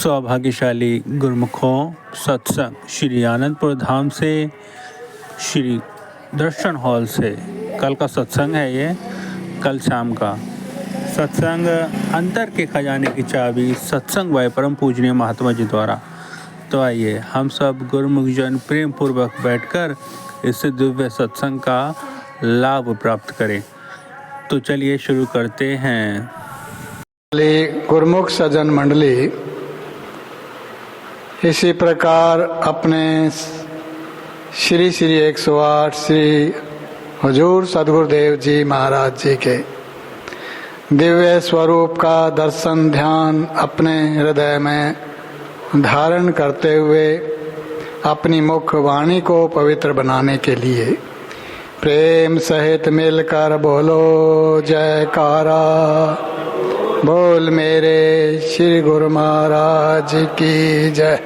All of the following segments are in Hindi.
सौभाग्यशाली गुरुमुखों, सत्संग श्री आनंदपुर धाम से, श्री दर्शन हॉल से कल का सत्संग है। ये कल शाम का सत्संग अंतर के खजाने की चाबी, सत्संग वाय परम पूजनीय महात्मा जी द्वारा। तो आइए हम सब गुरुमुख जन प्रेम पूर्वक बैठकर इस दिव्य सत्संग का लाभ प्राप्त करें। तो चलिए शुरू करते हैं। गुरुमुख सज्जन मंडली, इसी प्रकार अपने श्री 108 श्री हुजूर सद्गुरुदेव जी महाराज जी के दिव्य स्वरूप का दर्शन ध्यान अपने हृदय में धारण करते हुए अपनी मुख वाणी को पवित्र बनाने के लिए प्रेम सहित मिलकर बोलो जयकारा। बोल मेरे श्री गुरु महाराज की जय।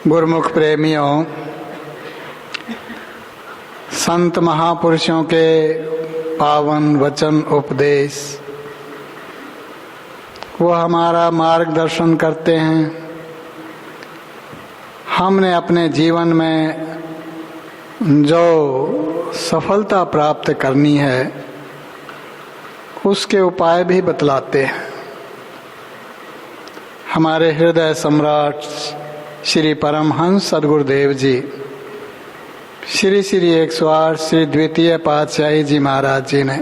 गुरुमुख प्रेमियों, संत महापुरुषों के पावन वचन उपदेश वो हमारा मार्गदर्शन करते हैं। हमने अपने जीवन में जो सफलता प्राप्त करनी है उसके उपाय भी बतलाते हैं। हमारे हृदय सम्राट श्री परमहंस सद्गुरुदेव जी श्री 108 श्री द्वितीय पातशाही जी महाराज जी ने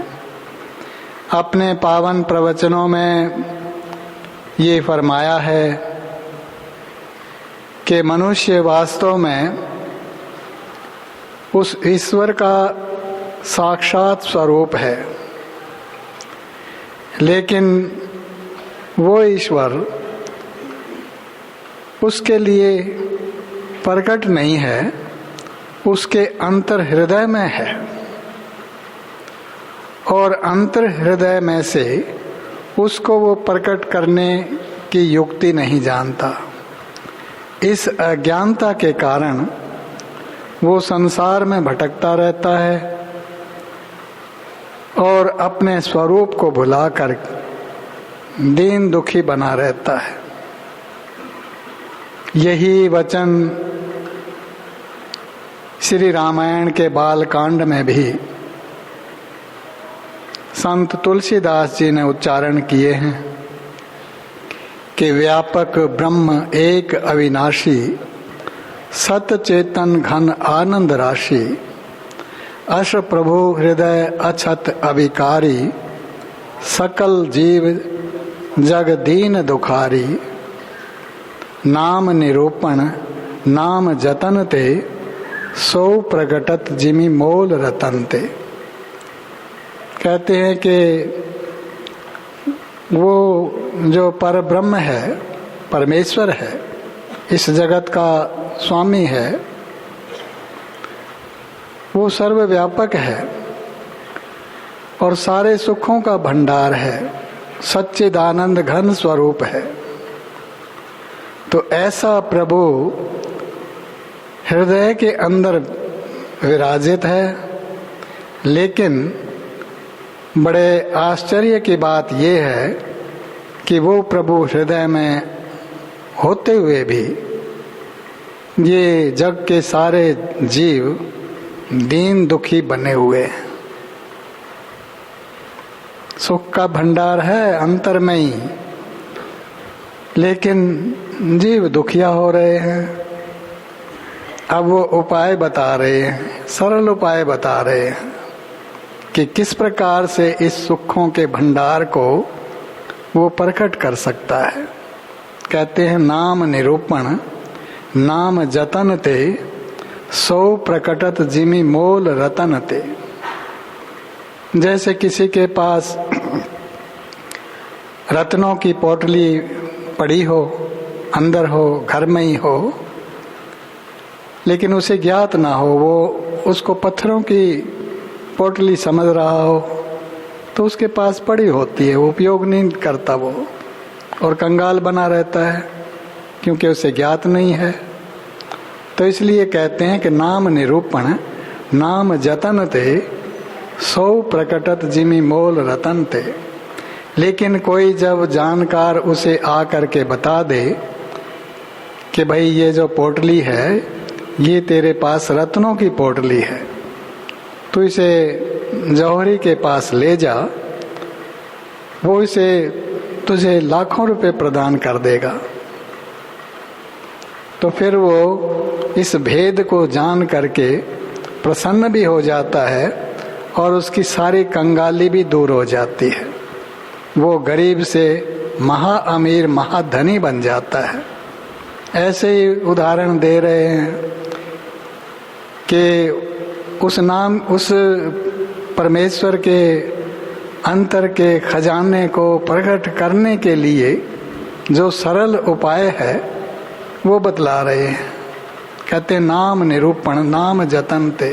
अपने पावन प्रवचनों में ये फरमाया है कि मनुष्य वास्तव में उस ईश्वर का साक्षात स्वरूप है, लेकिन वो ईश्वर उसके लिए प्रकट नहीं है, उसके अंतर हृदय में है और अंतर हृदय में से उसको वो प्रकट करने की युक्ति नहीं जानता। इस अज्ञानता के कारण वो संसार में भटकता रहता है और अपने स्वरूप को भुलाकर दीन दुखी बना रहता है। यही वचन श्री रामायण के बालकांड में भी संत तुलसीदास जी ने उच्चारण किए हैं कि व्यापक ब्रह्म एक अविनाशी, सत चेतन घन आनंद राशि, अश प्रभु हृदय अछत अभिकारी, सकल जीव जग दीन दुखारी, नाम निरूपण नाम जतन ते, सो प्रगटत जिमि मोल रतन ते। कहते हैं कि वो जो पर ब्रह्म है, परमेश्वर है, इस जगत का स्वामी है, वो सर्वव्यापक है और सारे सुखों का भंडार है, सच्चिदानंद घन स्वरूप है। तो ऐसा प्रभु हृदय के अंदर विराजित है, लेकिन बड़े आश्चर्य की बात यह है कि वो प्रभु हृदय में होते हुए भी ये जग के सारे जीव दीन दुखी बने हुए हैं। सुख का भंडार है अंतर में ही, लेकिन जीव दुखिया हो रहे हैं। अब वो उपाय बता रहे हैं, सरल उपाय बता रहे हैं कि किस प्रकार से इस सुखों के भंडार को वो प्रकट कर सकता है। कहते हैं नाम निरूपण नाम जतन ते, सो प्रकटत जिमि मोल रतन ते। जैसे किसी के पास रत्नों की पोटली पड़ी हो, अंदर हो, घर में ही हो, लेकिन उसे ज्ञात ना हो, वो उसको पत्थरों की पोटली समझ रहा हो, तो उसके पास पड़ी होती है, वो उपयोग नहीं करता वो, और कंगाल बना रहता है क्योंकि उसे ज्ञात नहीं है। तो इसलिए कहते हैं कि नाम निरूपण नाम जतन ते, सो प्रकटत जिमि मोल रतन ते। लेकिन कोई जब जानकार उसे आकर के बता दे कि भाई ये जो पोटली है ये तेरे पास रत्नों की पोटली है, तो इसे जौहरी के पास ले जा, वो इसे तुझे लाखों रुपए प्रदान कर देगा। तो फिर वो इस भेद को जान करके प्रसन्न भी हो जाता है और उसकी सारी कंगाली भी दूर हो जाती है। वो गरीब से महा अमीर महाधनी बन जाता है। ऐसे ही उदाहरण दे रहे हैं कि उस परमेश्वर के अंतर के खजाने को प्रकट करने के लिए जो सरल उपाय है वो बतला रहे हैं। कहते नाम निरूपण नाम जतनते,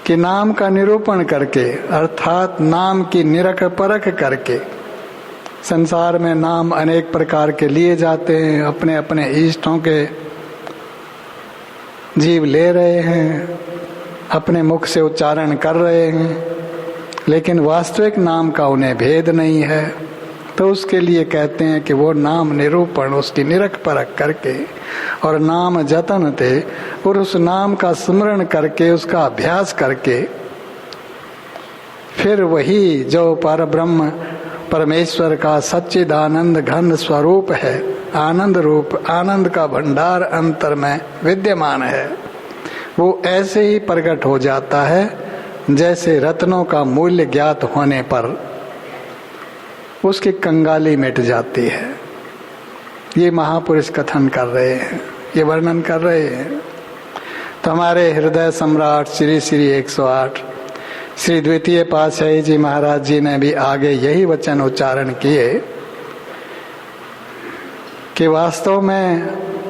कि नाम का निरूपण करके अर्थात नाम की निरख परख करके, संसार में नाम अनेक प्रकार के लिए जाते हैं, अपने अपने इष्टों के जीव ले रहे हैं, अपने मुख से उच्चारण कर रहे हैं, लेकिन वास्तविक नाम का उन्हें भेद नहीं है। तो उसके लिए कहते हैं कि वो नाम निरूपण, उसकी निरख परख करके और नाम जतन थे, और उस नाम का स्मरण करके उसका अभ्यास करके फिर वही जो परब्रह्म परमेश्वर का सच्चिदानंद घन स्वरूप है, आनंद रूप, आनंद का भंडार अंतर में विद्यमान है, वो ऐसे ही प्रकट हो जाता है जैसे रत्नों का मूल्य ज्ञात होने पर उसकी कंगाली मिट जाती है। ये महापुरुष कथन कर रहे हैं, ये वर्णन कर रहे हैं। तो हमारे हृदय सम्राट श्री श्री 108 श्री द्वितीय पातशाही जी महाराज जी ने भी आगे यही वचन उच्चारण किए कि वास्तव में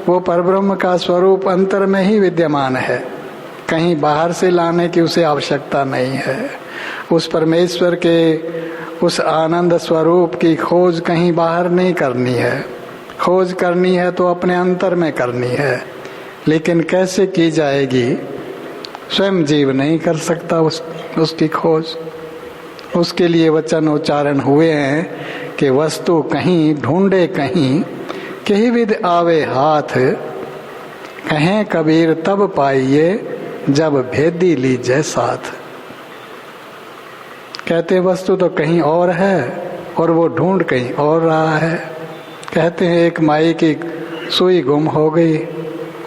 वो परब्रह्म का स्वरूप अंतर में ही विद्यमान है, कहीं बाहर से लाने की उसे आवश्यकता नहीं है। उस परमेश्वर के उस आनंद स्वरूप की खोज कहीं बाहर नहीं करनी है, खोज करनी है तो अपने अंतर में करनी है। लेकिन कैसे की जाएगी, स्वयं जीव नहीं कर सकता उसकी खोज। उसके लिए वचन उच्चारण हुए हैं कि वस्तु कहीं ढूंढे कहीं, कहीं विद आवे हाथ, कहें कबीर तब पाइए जब भेदी लीजिए साथ। कहते वस्तु तो कहीं और है और वो ढूंढ कहीं और रहा है। कहते हैं एक माई की सुई गुम हो गई,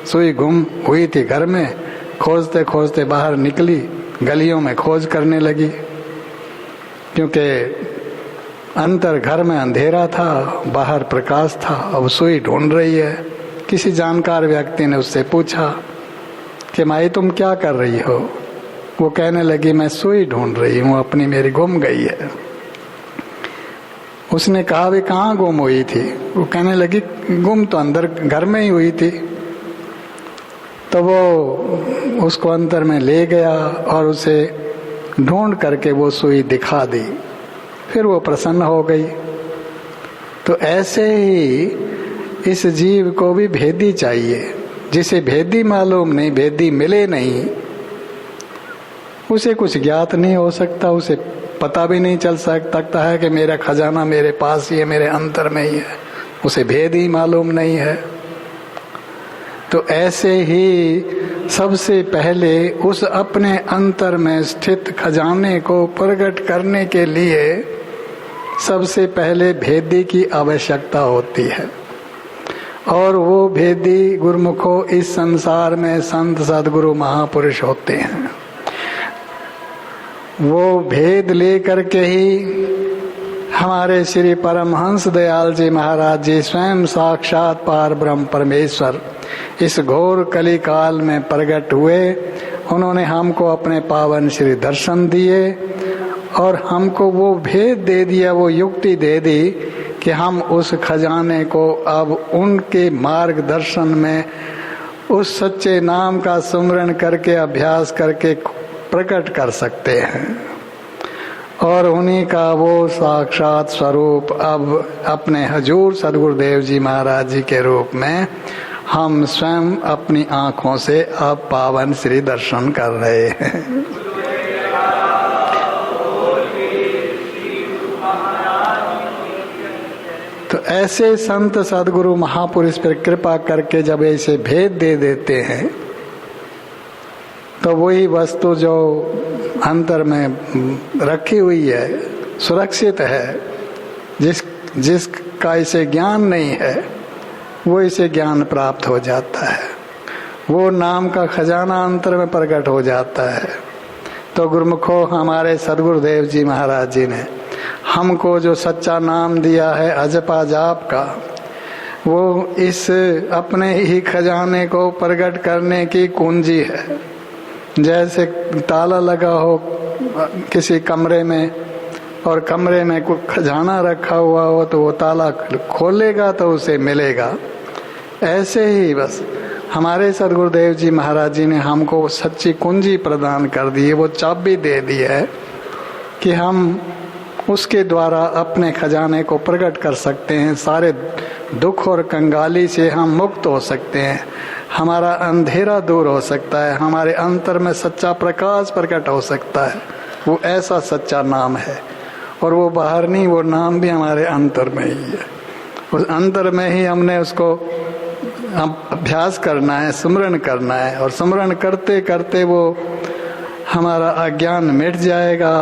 सुई गुम हुई थी घर में, खोजते खोजते बाहर निकली, गलियों में खोज करने लगी, क्योंकि अंतर घर में अंधेरा था, बाहर प्रकाश था। अब सुई ढूंढ रही है। किसी जानकार व्यक्ति ने उससे पूछा कि माई तुम क्या कर रही हो? वो कहने लगी मैं सुई ढूंढ रही हूँ, अपनी मेरी गुम गई है। उसने कहा वे कहाँ गुम हुई थी? वो कहने लगी गुम तो अंदर घर में ही हुई थी। तो वो उसको अंदर में ले गया और उसे ढूंढ करके वो सुई दिखा दी, फिर वो प्रसन्न हो गई। तो ऐसे ही इस जीव को भी भेदी चाहिए। जिसे भेदी मालूम नहीं, भेदी मिले नहीं, उसे कुछ ज्ञात नहीं हो सकता, उसे पता भी नहीं चल सकता है कि मेरा खजाना मेरे पास ही है, मेरे अंतर में ही है, उसे भेद ही मालूम नहीं है। तो ऐसे ही सबसे पहले उस अपने अंतर में स्थित खजाने को प्रकट करने के लिए सबसे पहले भेदी की आवश्यकता होती है। और वो भेदी गुरुमुखों इस संसार में संत सदगुरु महापुरुष होते हैं। वो भेद लेकर के ही हमारे श्री परमहंस दयाल जी महाराज जी स्वयं साक्षात पार ब्रह्म परमेश्वर इस घोर कली काल में प्रकट हुए। उन्होंने हमको अपने पावन श्री दर्शन दिए और हमको वो भेद दे दिया, वो युक्ति दे दी कि हम उस खजाने को अब उनके मार्गदर्शन में उस सच्चे नाम का सुमरण करके अभ्यास करके प्रकट कर सकते हैं। और उन्हीं का वो साक्षात स्वरूप अब अपने हजूर सदगुरुदेव जी महाराज जी के रूप में हम स्वयं अपनी आँखों से अब पावन श्री दर्शन कर रहे हैं। तो ऐसे संत सदगुरु महापुरुष पर कृपा करके जब ऐसे भेद दे देते हैं तो वही वस्तु जो अंतर में रखी हुई है, सुरक्षित है, जिसका इसे ज्ञान नहीं है वो इसे ज्ञान प्राप्त हो जाता है। वो नाम का खजाना अंतर में प्रकट हो जाता है। तो गुरुमुखो हमारे सदगुरुदेव जी महाराज जी ने हमको जो सच्चा नाम दिया है अजपा जाप का, वो इस अपने ही खजाने को प्रकट करने की कुंजी है। जैसे ताला लगा हो किसी कमरे में और कमरे में कोई खजाना रखा हुआ हो तो वो ताला खोलेगा तो उसे मिलेगा। ऐसे ही बस हमारे सदगुरुदेव जी महाराज जी ने हमको सच्ची कुंजी प्रदान कर दी है, वो चाबी दे दी है कि हम उसके द्वारा अपने खजाने को प्रकट कर सकते हैं। सारे दुख और कंगाली से हम मुक्त हो सकते हैं, हमारा अंधेरा दूर हो सकता है, हमारे अंतर में सच्चा प्रकाश प्रकट हो सकता है। वो ऐसा सच्चा नाम है और वो बाहर नहीं, वो नाम भी हमारे अंतर में ही है। उस अंतर में ही हमने उसको अभ्यास करना है, सुमरण करना है और सुमरण करते करते वो हमारा अज्ञान मिट जाएगा,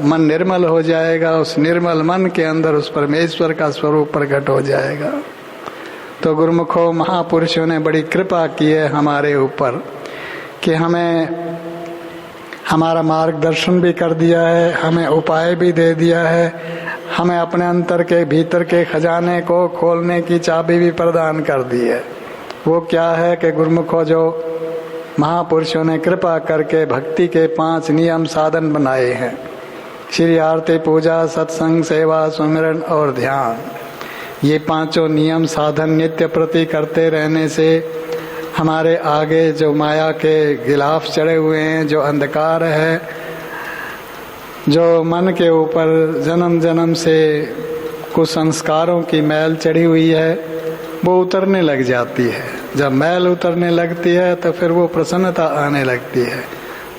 मन निर्मल हो जाएगा। उस निर्मल मन के अंदर उस परमेश्वर का स्वरूप प्रकट हो जाएगा। तो गुरुमुखों महापुरुषों ने बड़ी कृपा की है हमारे ऊपर कि हमें हमारा मार्गदर्शन भी कर दिया है, हमें उपाय भी दे दिया है, हमें अपने अंतर के भीतर के खजाने को खोलने की चाबी भी प्रदान कर दी है। वो क्या है कि गुरुमुखों जो महापुरुषों ने कृपा करके भक्ति के 5 नियम साधन बनाए हैं, श्री आरती, पूजा, सत्संग, सेवा, सुमिरन और ध्यान। ये 5 नियम साधन नित्य प्रति करते रहने से हमारे आगे जो माया के गिलाफ चढ़े हुए हैं, जो अंधकार है, जो मन के ऊपर जन्म जन्म से कुछ संस्कारों की मैल चढ़ी हुई है, वो उतरने लग जाती है। जब मैल उतरने लगती है तो फिर वो प्रसन्नता आने लगती है,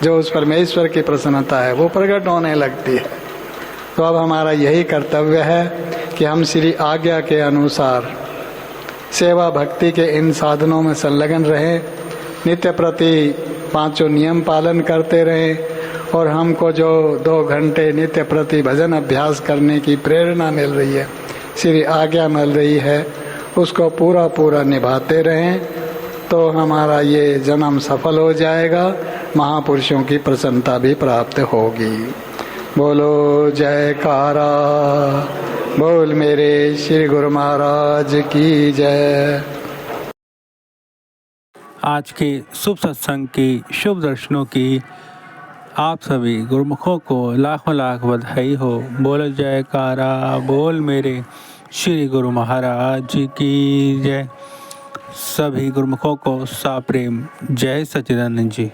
जो उस परमेश्वर की प्रसन्नता है वो प्रकट होने लगती है। तो अब हमारा यही कर्तव्य है कि हम श्री आज्ञा के अनुसार सेवा भक्ति के इन साधनों में संलग्न रहें, नित्य प्रति 5 नियम पालन करते रहें और हमको जो 2 घंटे नित्य प्रति भजन अभ्यास करने की प्रेरणा मिल रही है, श्री आज्ञा मिल रही है, उसको पूरा पूरा निभाते रहें तो हमारा ये जन्म सफल हो जाएगा, महापुरुषों की प्रसन्नता भी प्राप्त होगी। बोलो जयकारा, बोल मेरे श्री गुरु महाराज की जय। आज के शुभ सत्संग की शुभ दर्शनों की आप सभी गुरुमुखों को लाखों लाख बधाई हो। बोलो जयकारा, बोल मेरे श्री गुरु महाराज की जय। सभी गुरुमुखों को साप्रेम जय सच्चिदानंद जी।